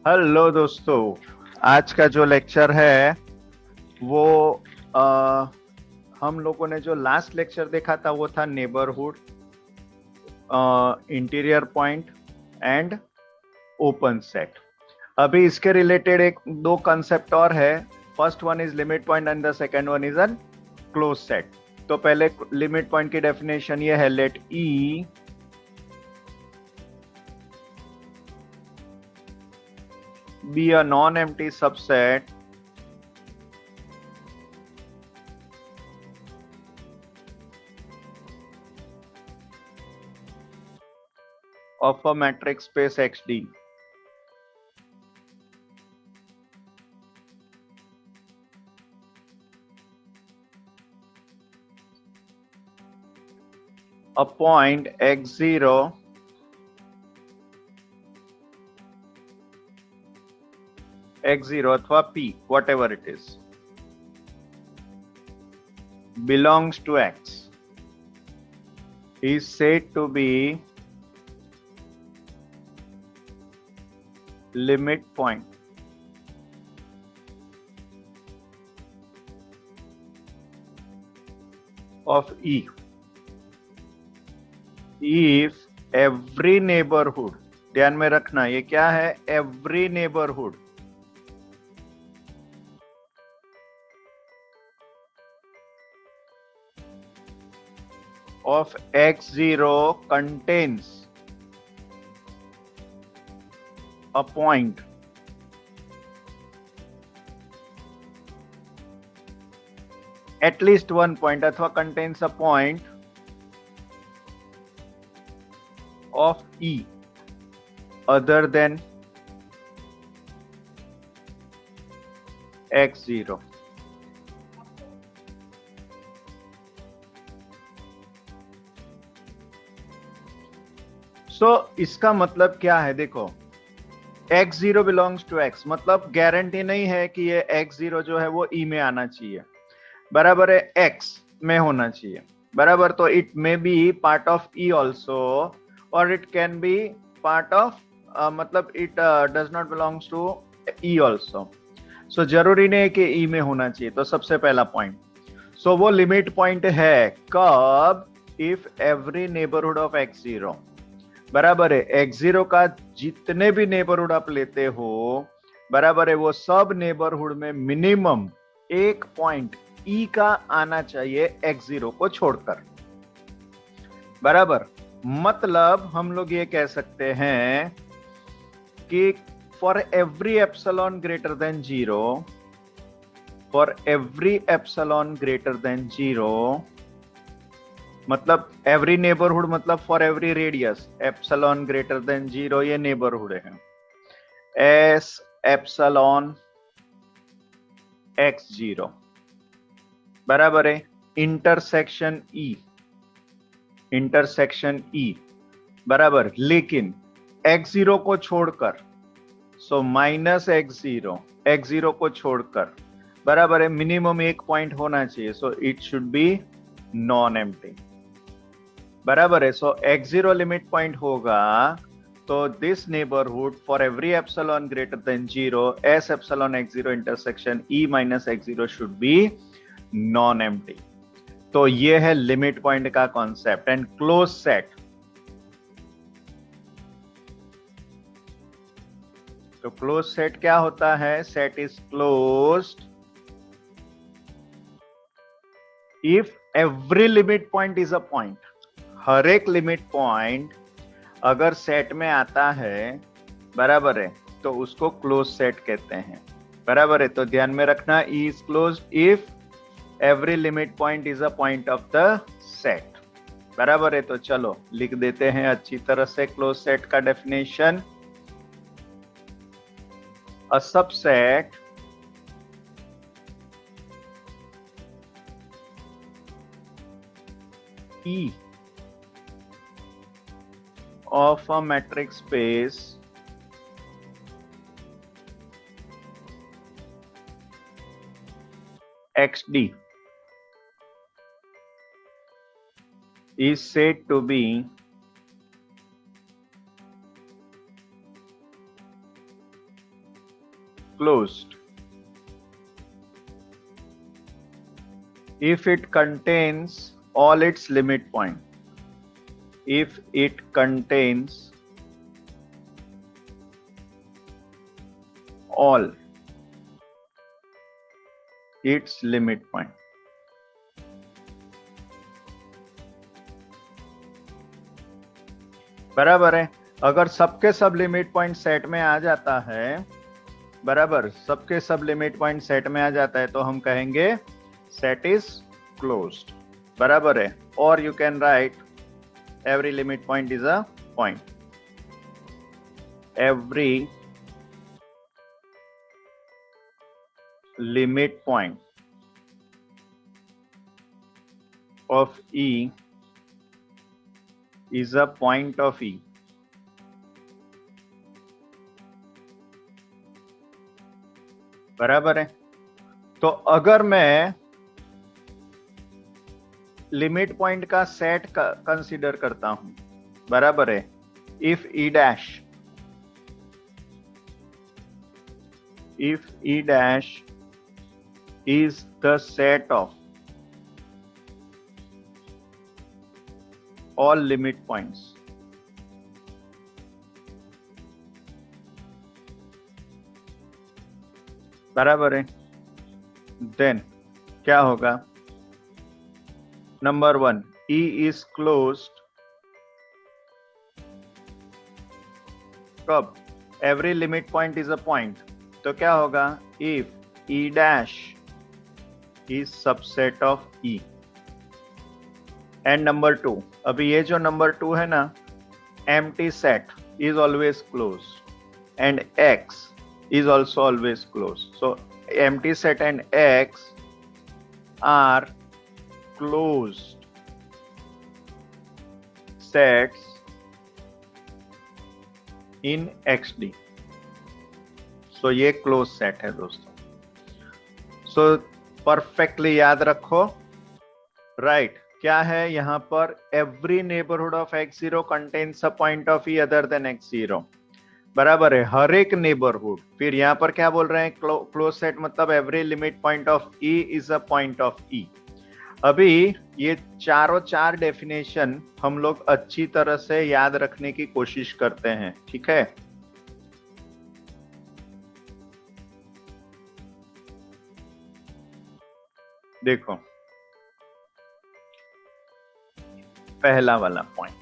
Hello दोस्तों। आज का जो लेक्चर है वो आ, हम लोगों ने जो लास्ट लेक्चर देखा था वो था neighbourhood, interior point and open set. अभी इसके रिलेटेड एक दो कंसेप्ट और है। First one is limit point and the second one is an closed set. तो पहले लिमिट पॉइंट की डेफिनेशन ये है, let E be a non empty subset of a matrix space XD. A point x0 अथवा p, whatever it is, belongs to x is said to be limit point of E if every neighborhood, ध्यान में रखना ये क्या है, every neighborhood of x0 contains a point at least one point अथवा contains a point of E other than x0. इसका मतलब क्या है, देखो x0 बिलोंग्स टू x, मतलब गारंटी नहीं है कि ये x0 जो है वो E में आना चाहिए, बराबर है, x में होना चाहिए, बराबर। तो it may be part of E also और it can be part of मतलब it does not belongs to E also. So जरूरी नहीं है कि E में होना चाहिए। तो सबसे पहला पॉइंट, सो वो लिमिट पॉइंट है कब, if every neighbourhood of x0, बराबर है, x0 का जितने भी नेबरहुड आप लेते हो, बराबर है, वो सब नेबरहुड में मिनिमम एक पॉइंट E का आना चाहिए x0 को छोड़कर, बराबर। मतलब हम लोग ये कह सकते हैं कि for every epsilon greater than 0, for every epsilon greater than 0, मतलब एवरी नेबरहुड मतलब for every radius, epsilon greater than 0 ये नेबरहुड है, एस एप्सिलॉन x0, बराबर है, इंटरसेक्शन E, बराबर। लेकिन x0 को छोड़कर, सो माइनस x0 को छोड़कर, बराबर है, मिनिमम एक पॉइंट होना चाहिए, so it should be non empty, बराबर है। सो x0 लिमिट पॉइंट होगा, तो this neighbourhood for every epsilon greater than 0, S epsilon x0 intersection E minus x0 should be non empty. तो ये है लिमिट पॉइंट का कॉन्सेप्ट। एंड क्लोज सेट, तो close set क्या होता है, set is closed if every limit point is a point, हर एक लिमिट पॉइंट अगर सेट में आता है, बराबर है, तो उसको क्लोज सेट कहते हैं, बराबर है। तो ध्यान में रखना, E is closed if every limit point is a point of the set, बराबर है। तो चलो लिख देते हैं अच्छी तरह से क्लोज सेट का definition. A subset E of a matrix space XD is said to be closed if it contains all its limit point. If it contains all its limit point. बराबर है। अगर सबके सब लिमिट पॉइंट सेट में आ जाता है, बराबर, सबके सब लिमिट पॉइंट सेट में आ जाता है, तो हम कहेंगे सेट इज क्लोज्ड। बराबर है। और you can write every limit point is a point. Every limit point of E is a point of E. बराबर है। तो अगर मैं लिमिट पॉइंट का सेट कंसीडर करता हूं, बराबर है, if E dash is the set of all limit points, बराबर है, देन क्या होगा? नंबर 1, E is closed कब? Every limit point is a point. तो क्या होगा? If E dash is subset of E. And number 2, अभी ये जो number 2 है ना, empty set is always closed and X is also always closed. So empty set and X are closed sets in XD. So ये close set है दोस्तों। सो perfectly याद रखो, राइट क्या है यहां पर? Every neighbourhood of X0 contains a point of E other than X0। बराबर है, हर एक नेबरहुड। फिर यहां पर क्या बोल रहे हैं? क्लोज सेट मतलब every limit point of E is a point of E। अभी ये चारों चार डेफिनेशन हम लोग अच्छी तरह से याद रखने की कोशिश करते हैं, ठीक है? देखो, पहला वाला पॉइंट,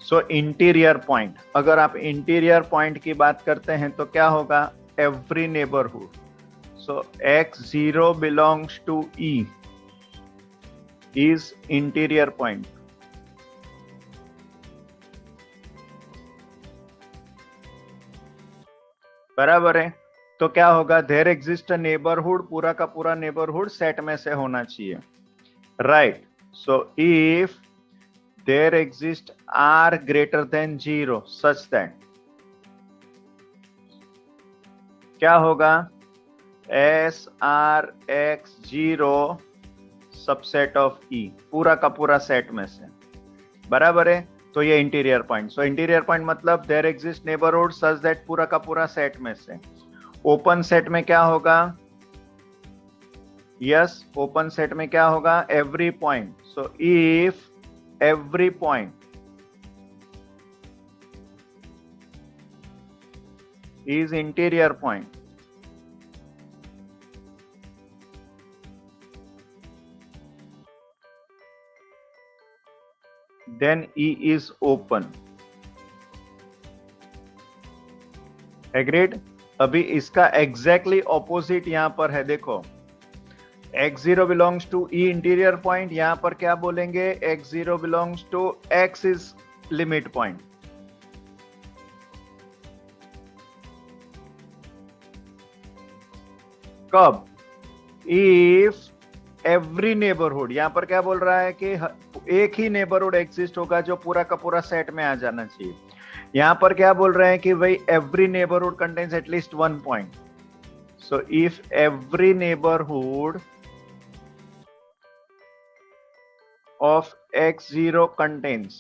सो इंटीरियर पॉइंट। अगर आप इंटीरियर पॉइंट की बात करते हैं तो क्या होगा? Every neighbourhood. So X0 belongs to E is interior point. बराबर है। तो क्या होगा? देयर एग्जिस्ट नेबरहुड, पूरा का पूरा नेबरहुड सेट में से होना चाहिए, right? So if there exist R greater than 0 such that क्या होगा? SRX0 सबसेट ऑफ E, पूरा का पूरा सेट में से, बराबर है। तो ये interior point. So interior point मतलब there exist neighbourhood such that पूरा का पूरा सेट में से। ओपन सेट में क्या होगा? यस, ओपन सेट में क्या होगा? Every point. So if every point is interior point, then E is open. Agreed? अभी इसका exactly opposite यहां पर है, देखो X0 belongs to E interior point, यहां पर क्या बोलेंगे? X0 belongs to X is limit point. कब? If एवरी नेबरहुड, यहां पर क्या बोल रहा है कि एक ही नेबरहुड एग्जिस्ट होगा जो पूरा का पूरा सेट में आ जाना चाहिए। यहां पर क्या बोल रहे हैं कि भाई every neighbourhood contains at least 1 point. So if every neighbourhood of X0 contains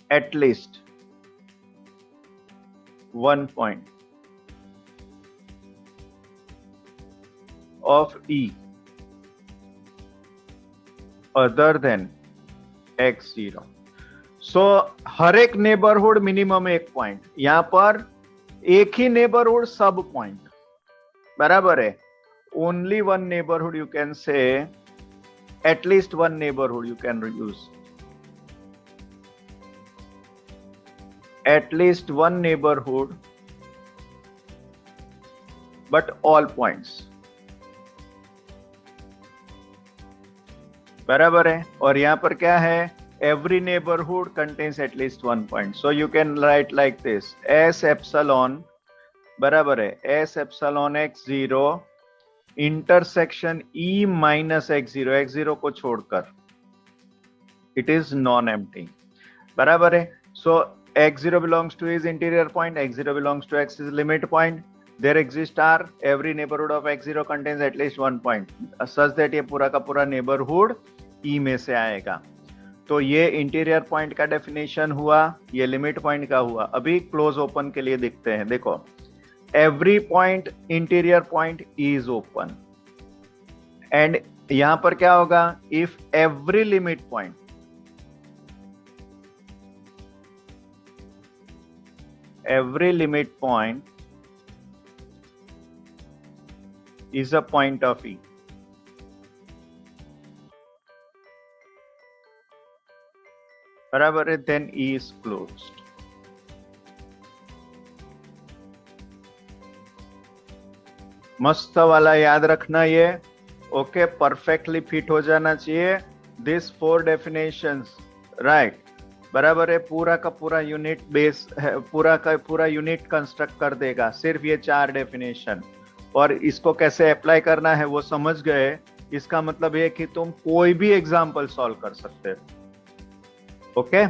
at least 1 point of E other than x0. सो हर एक नेबरहुड मिनिमम एक पॉइंट, यहां पर एक ही नेबरहुड सब पॉइंट, बराबर है. Only one neighbourhood you can say, at least one neighbourhood you can use, at least one neighbourhood but all points, बराबर है. और यहां पर क्या है, every neighborhood contains at least one point. So you can write like this, S epsilon, बराबर है, S epsilon x0 intersection E minus x0, x0 को छोड़कर, it is non-empty, बराबर है. So x0 belongs to is interior point, x0 belongs to x is limit point. There exist are every neighborhood of x0 contains at least one point, such that ये पूरा का पूरा neighborhood E में से आएगा. तो ये इंटीरियर पॉइंट का डेफिनेशन हुआ, ये लिमिट पॉइंट का हुआ. अभी क्लोज ओपन के लिए दिखते हैं. देखो, every point interior point is open, and यहां पर क्या होगा, if every limit point, every limit point is a point of E, बराबर है, देन E is closed. मस्त वाला याद रखना ये. ओके, परफेक्टली फिट हो जाना चाहिए. दिस 4 डेफिनेशंस, राइट, बराबर है. पूरा का पूरा यूनिट बेस है, पूरा का पूरा यूनिट कंस्ट्रक्ट कर देगा सिर्फ ये 4 डेफिनेशन. और इसको कैसे अप्लाई करना है वो समझ गए. इसका मतलब ये कि तुम कोई भी एग्जाम्पल सॉल्व कर सकते हो. Okay.